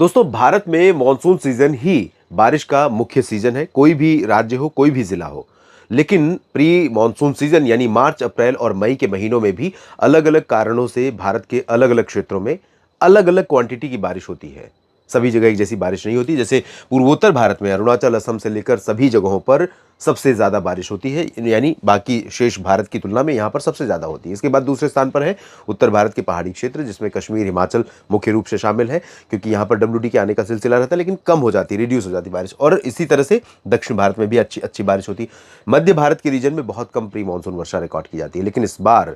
दोस्तों, भारत में monsoon season ही बारिश का मुख्य सीजन है। कोई भी राज्य हो, कोई भी जिला हो। लेकिन प्री मॉनसून सीजन यानी मार्च, अप्रैल और मई के महीनों में भी अलग-अलग कारणों से भारत के अलग-अलग क्षेत्रों में अलग-अलग क्वांटिटी की बारिश होती है। सभी जगह एक जैसी बारिश नहीं होती। जैसे पूर्वोत्तर भारत में अरुणाचल, असम से लेकर सभी जगहों पर सबसे ज़्यादा बारिश होती है, यानी बाकी शेष भारत की तुलना में यहाँ पर सबसे ज़्यादा होती है। इसके बाद दूसरे स्थान पर है उत्तर भारत के पहाड़ी क्षेत्र, जिसमें कश्मीर, हिमाचल मुख्य रूप से शामिल है, क्योंकि यहाँ पर डब्ल्यूडी के आने का सिलसिला रहता है, लेकिन कम हो जाती है, रिड्यूस हो जाती है बारिश। और इसी तरह से दक्षिण भारत में भी अच्छी अच्छी बारिश होती है। मध्य भारत के रीजन में बहुत कम प्री मानसून वर्षा रिकॉर्ड की जाती है, लेकिन इस बार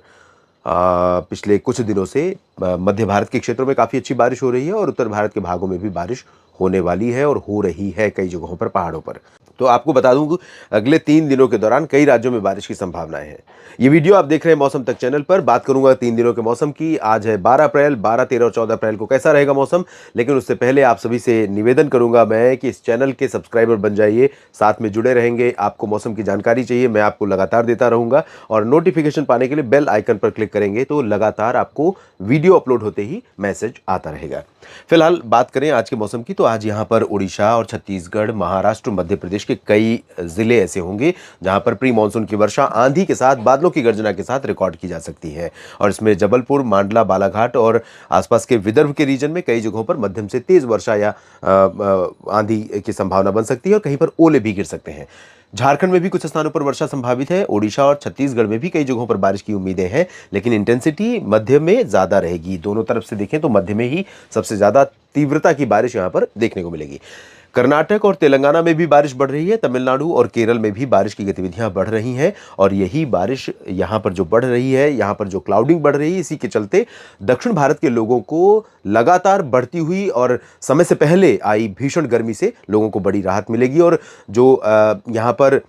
पिछले कुछ दिनों से मध्य भारत के क्षेत्रों में काफ़ी अच्छी बारिश हो रही है और उत्तर भारत के भागों में भी बारिश होने वाली है और हो रही है कई जगहों पर, पहाड़ों पर। तो आपको बता दूं कि अगले 3 दिनों के दौरान कई राज्यों में बारिश की संभावनाएं हैं। ये वीडियो आप देख रहे हैं मौसम तक चैनल पर। बात करूंगा 3 दिनों के मौसम की। आज है 12 अप्रैल, 12, 13 और 14 अप्रैल को कैसा रहेगा मौसम। लेकिन उससे पहले आप सभी से निवेदन करूंगा मैं कि इस चैनल के सब्सक्राइबर बन जाइए, साथ में जुड़े रहेंगे। आपको मौसम की जानकारी चाहिए, मैं आपको लगातार देता रहूंगा, और नोटिफिकेशन पाने के लिए बेल आइकन पर क्लिक करेंगे तो लगातार आपको वीडियो अपलोड होते ही मैसेज आता रहेगा। फिलहाल बात करें आज के मौसम की, तो आज यहाँ पर उड़ीसा और छत्तीसगढ़, महाराष्ट्र, मध्य प्रदेश के कई जिले ऐसे होंगे जहां पर प्री मानसून की वर्षा आंधी के साथ, बादलों की गर्जना के साथ रिकॉर्ड की जा सकती है। और इसमें जबलपुर, मांडला, बालाघाट और आसपास के विदर्भ के रीजन में कई जगहों पर मध्यम से तेज वर्षा या आंधी की संभावना बन सकती है और कहीं पर ओले भी गिर सकते हैं। झारखंड में भी कुछ स्थानों पर वर्षा संभावित है। ओडिशा और छत्तीसगढ़ में भी कई जगहों पर बारिश की उम्मीदें हैं, लेकिन इंटेंसिटी मध्य में ज्यादा रहेगी। दोनों तरफ से देखें तो मध्य में ही सबसे ज्यादा तीव्रता की बारिश यहां पर देखने को मिलेगी। कर्नाटक और तेलंगाना में भी बारिश बढ़ रही है। तमिलनाडु और केरल में भी बारिश की गतिविधियां बढ़ रही हैं, और यही बारिश यहां पर जो बढ़ रही है, यहां पर जो क्लाउडिंग बढ़ रही है, इसी के चलते दक्षिण भारत के लोगों को लगातार बढ़ती हुई और समय से पहले आई भीषण गर्मी से लोगों को बड़ी राहत मिलेगी। और जो यहां पर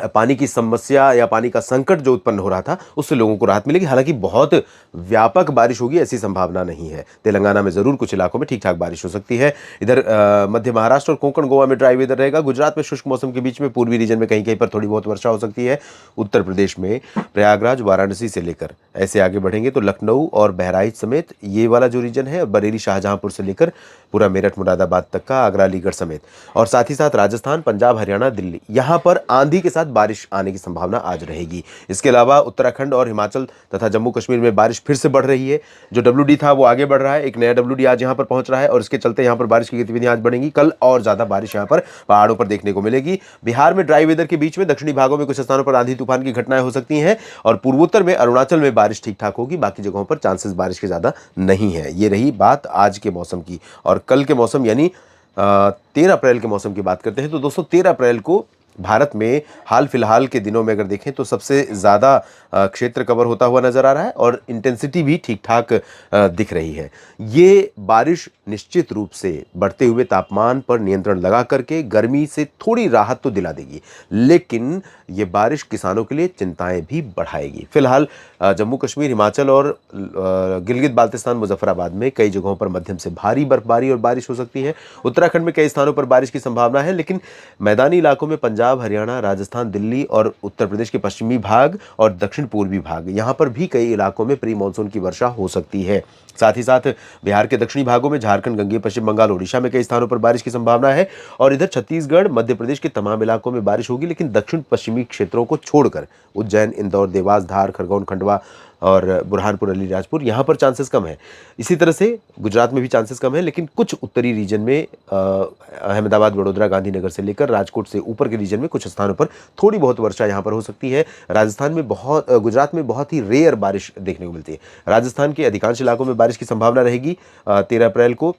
पानी की समस्या या पानी का संकट जो उत्पन्न हो रहा था, उससे लोगों को राहत मिलेगी। हालांकि बहुत व्यापक बारिश होगी ऐसी संभावना नहीं है। तेलंगाना में जरूर कुछ इलाकों में ठीक ठाक बारिश हो सकती है। इधर मध्य महाराष्ट्र और कोंकण गोवा में ड्राई वेदर रहेगा। गुजरात में शुष्क मौसम के बीच में पूर्वी रीजन में कहीं कहीं पर थोड़ी बहुत वर्षा हो सकती है। उत्तर प्रदेश में प्रयागराज, वाराणसी से लेकर ऐसे आगे बढ़ेंगे तो लखनऊ और बहराइच समेत ये वाला जो रीजन है, बरेली, शाहजहांपुर से लेकर पूरा मेरठ, मुरादाबाद तक का, आगरा, अलीगढ़ समेत, और साथ ही साथ राजस्थान, पंजाब, हरियाणा, दिल्ली, यहां पर आंधी के साथ बारिश आने की संभावना आज रहेगी। इसके अलावा उत्तराखंड और हिमाचल तथा जम्मू कश्मीर में बारिश फिर से बढ़ रही है। जो डब्ल्यूडी था वो आगे बढ़ रहा है। एक नया डब्ल्यूडी आज यहां पर पहुंच रहा है और इसके चलते यहां पर बारिश की गतिविधियां आज बढ़ेंगी। कल और ज्यादा बारिश यहां पर पहाड़ों पर देखने को मिलेगी। बिहार में ड्राई वेदर के बीच में दक्षिणी भागों में कुछ स्थानों पर आंधी तूफान की घटनाएं हो सकती हैं, और पूर्वोत्तर में अरुणाचल में बारिश ठीक ठाक होगी। बाकी जगहों पर चांसेस बारिश के ज्यादा नहीं है। ये रही बात आज के मौसम की। और कल के मौसम यानी 13 अप्रैल के मौसम की बात करते हैं, तो दोस्तों 13 अप्रैल को भारत में हाल फिलहाल के दिनों में अगर देखें तो सबसे ज़्यादा क्षेत्र कवर होता हुआ नजर आ रहा है और इंटेंसिटी भी ठीक ठाक दिख रही है। ये बारिश निश्चित रूप से बढ़ते हुए तापमान पर नियंत्रण लगा करके गर्मी से थोड़ी राहत तो दिला देगी, लेकिन ये बारिश किसानों के लिए चिंताएं भी बढ़ाएगी। फिलहाल जम्मू कश्मीर, हिमाचल और गिलगित बाल्तिस्तान, मुजफ्फराबाद में कई जगहों पर मध्यम से भारी बर्फबारी और बारिश हो सकती है। उत्तराखंड में कई स्थानों पर बारिश की संभावना है, लेकिन मैदानी इलाकों में पंजाब, हरियाणा, राजस्थान, दिल्ली और उत्तर प्रदेश के पश्चिमी भाग और दक्षिण पूर्वी भाग, यहां पर भी कई इलाकों में प्री मानसून की वर्षा हो सकती है। साथ ही साथ बिहार के दक्षिणी भागों में, झारखंड, गंगे, पश्चिम बंगाल, ओडिशा में कई स्थानों पर बारिश की संभावना है। और इधर छत्तीसगढ़, मध्य प्रदेश के तमाम इलाकों में बारिश होगी, लेकिन दक्षिण पश्चिमी क्षेत्रों को छोड़कर उज्जैन, इंदौर, देवास, धार, खरगोन, खंडवा और बुरहानपुर, अलीराजपुर, यहाँ पर चांसेस कम है। इसी तरह से गुजरात में भी चांसेस कम है, लेकिन कुछ उत्तरी रीजन में अहमदाबाद, वडोदरा, गांधीनगर से लेकर राजकोट से ऊपर के रीजन में कुछ स्थानों पर थोड़ी बहुत वर्षा यहाँ पर हो सकती है। राजस्थान में गुजरात में बहुत ही रेयर बारिश देखने को मिलती है। राजस्थान के अधिकांश इलाकों में बारिश की संभावना रहेगी 13 अप्रैल को।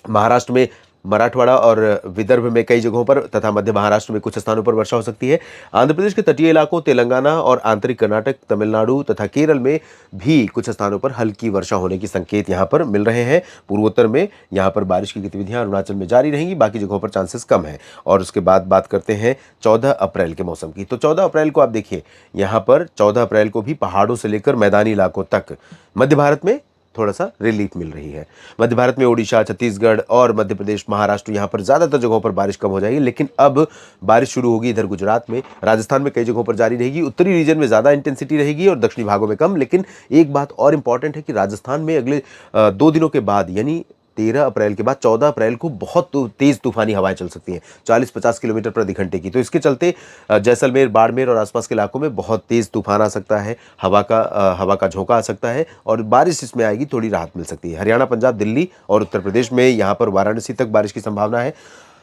महाराष्ट्र में, मराठवाड़ा और विदर्भ में कई जगहों पर तथा मध्य महाराष्ट्र में कुछ स्थानों पर वर्षा हो सकती है। आंध्र प्रदेश के तटीय इलाकों, तेलंगाना और आंतरिक कर्नाटक, तमिलनाडु तथा केरल में भी कुछ स्थानों पर हल्की वर्षा होने के संकेत यहां पर मिल रहे हैं। पूर्वोत्तर में यहां पर बारिश की गतिविधियां अरुणाचल में जारी रहेंगी, बाकी जगहों पर चांसेस कम है। और उसके बाद बात करते हैं 14 अप्रैल के मौसम की। तो 14 अप्रैल को आप देखिए, यहाँ पर 14 अप्रैल को भी पहाड़ों से लेकर मैदानी इलाकों तक मध्य भारत में थोड़ा सा रिलीफ मिल रही है। मध्य भारत में ओडिशा, छत्तीसगढ़ और मध्य प्रदेश, महाराष्ट्र, यहाँ पर ज्यादातर जगहों पर बारिश कम हो जाएगी, लेकिन अब बारिश शुरू होगी इधर गुजरात में, राजस्थान में कई जगहों पर जारी रहेगी। उत्तरी रीजन में ज्यादा इंटेंसिटी रहेगी और दक्षिणी भागों में कम। लेकिन एक बात और इंपॉर्टेंट है कि राजस्थान में अगले 2 दिनों के बाद यानी 13 अप्रैल के बाद 14 अप्रैल को बहुत तेज़ तूफ़ानी हवाएँ चल सकती हैं, 40-50 किलोमीटर प्रति घंटे की। तो इसके चलते जैसलमेर, बाड़मेर और आसपास के इलाकों में बहुत तेज़ तूफ़ान आ सकता है, हवा का झोंका आ सकता है और बारिश इसमें आएगी, थोड़ी राहत मिल सकती है। हरियाणा, पंजाब, दिल्ली और उत्तर प्रदेश में यहाँ पर वाराणसी तक बारिश की संभावना है।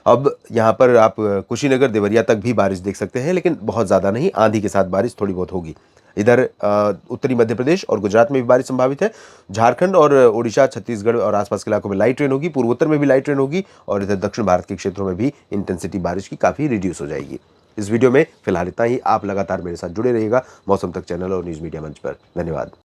अब यहाँ पर आप कुशीनगर, देवरिया तक भी बारिश देख सकते हैं, लेकिन बहुत ज़्यादा नहीं, आंधी के साथ बारिश थोड़ी बहुत होगी। इधर उत्तरी मध्य प्रदेश और गुजरात में भी बारिश संभावित है। झारखंड और उड़ीसा, छत्तीसगढ़ और आसपास के इलाकों में लाइट रेन होगी, पूर्वोत्तर में भी लाइट रेन होगी और इधर दक्षिण भारत के क्षेत्रों में भी इंटेंसिटी बारिश की काफ़ी रिड्यूस हो जाएगी। इस वीडियो में फिलहाल इतना ही। आप लगातार मेरे साथ जुड़े रहिएगा मौसम तक चैनल और न्यूज़ मीडिया मंच पर। धन्यवाद।